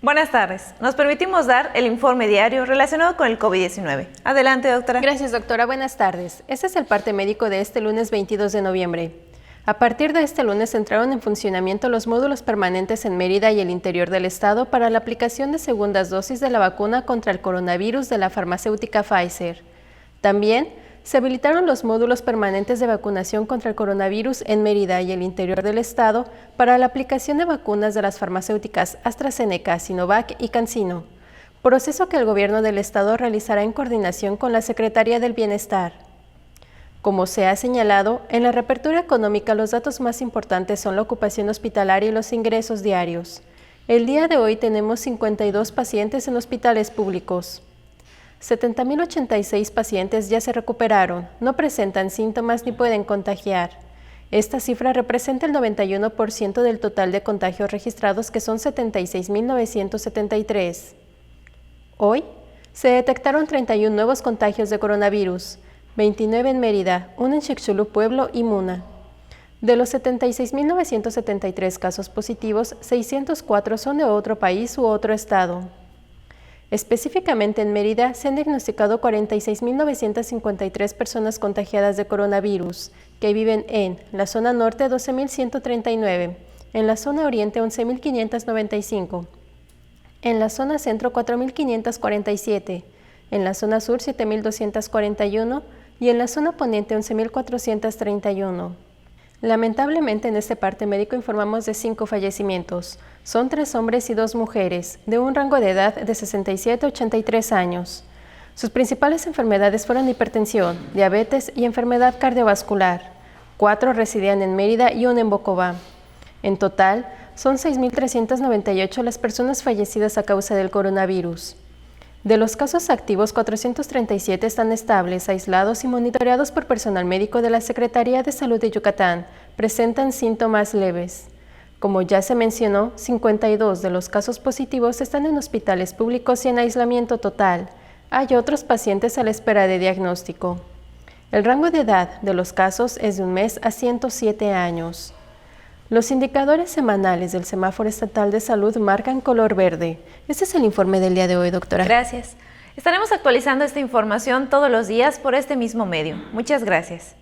Buenas tardes. Nos permitimos dar el informe diario relacionado con el COVID-19. Adelante, doctora. Gracias, doctora. Buenas tardes. Este es el parte médico de este lunes 22 de noviembre. A partir de este lunes entraron en funcionamiento los módulos permanentes en Mérida y el interior del estado para la aplicación de segundas dosis de la vacuna contra el coronavirus de la farmacéutica Pfizer. También se habilitaron los módulos permanentes de vacunación contra el coronavirus en Mérida y el interior del estado para la aplicación de vacunas de las farmacéuticas AstraZeneca, Sinovac y CanSino, proceso que el gobierno del estado realizará en coordinación con la Secretaría del Bienestar. Como se ha señalado, en la reapertura económica los datos más importantes son la ocupación hospitalaria y los ingresos diarios. El día de hoy tenemos 52 pacientes en hospitales públicos. 70.086 pacientes ya se recuperaron, no presentan síntomas ni pueden contagiar. Esta cifra representa el 91% del total de contagios registrados, que son 76.973. Hoy se detectaron 31 nuevos contagios de coronavirus, 29 en Mérida, 1 en Xixulub Pueblo y Muna. De los 76.973 casos positivos, 604 son de otro país u otro estado. Específicamente en Mérida se han diagnosticado 46.953 personas contagiadas de coronavirus, que viven en la zona norte 12.139, en la zona oriente 11.595, en la zona centro 4.547, en la zona sur 7.241 y en la zona poniente 11.431. Lamentablemente en este parte médico informamos de 5 fallecimientos. Son 3 hombres y 2 mujeres, de un rango de edad de 67 a 83 años. Sus principales enfermedades fueron hipertensión, diabetes y enfermedad cardiovascular. 4 residían en Mérida y 1 en Bocobá. En total, son 6.398 las personas fallecidas a causa del coronavirus. De los casos activos, 437 están estables, aislados y monitoreados por personal médico de la Secretaría de Salud de Yucatán. Presentan síntomas leves. Como ya se mencionó, 52 de los casos positivos están en hospitales públicos y en aislamiento total. Hay otros pacientes a la espera de diagnóstico. El rango de edad de los casos es de 1 mes a 107 años. Los indicadores semanales del Semáforo Estatal de Salud marcan color verde. Este es el informe del día de hoy, doctora. Gracias. Estaremos actualizando esta información todos los días por este mismo medio. Muchas gracias.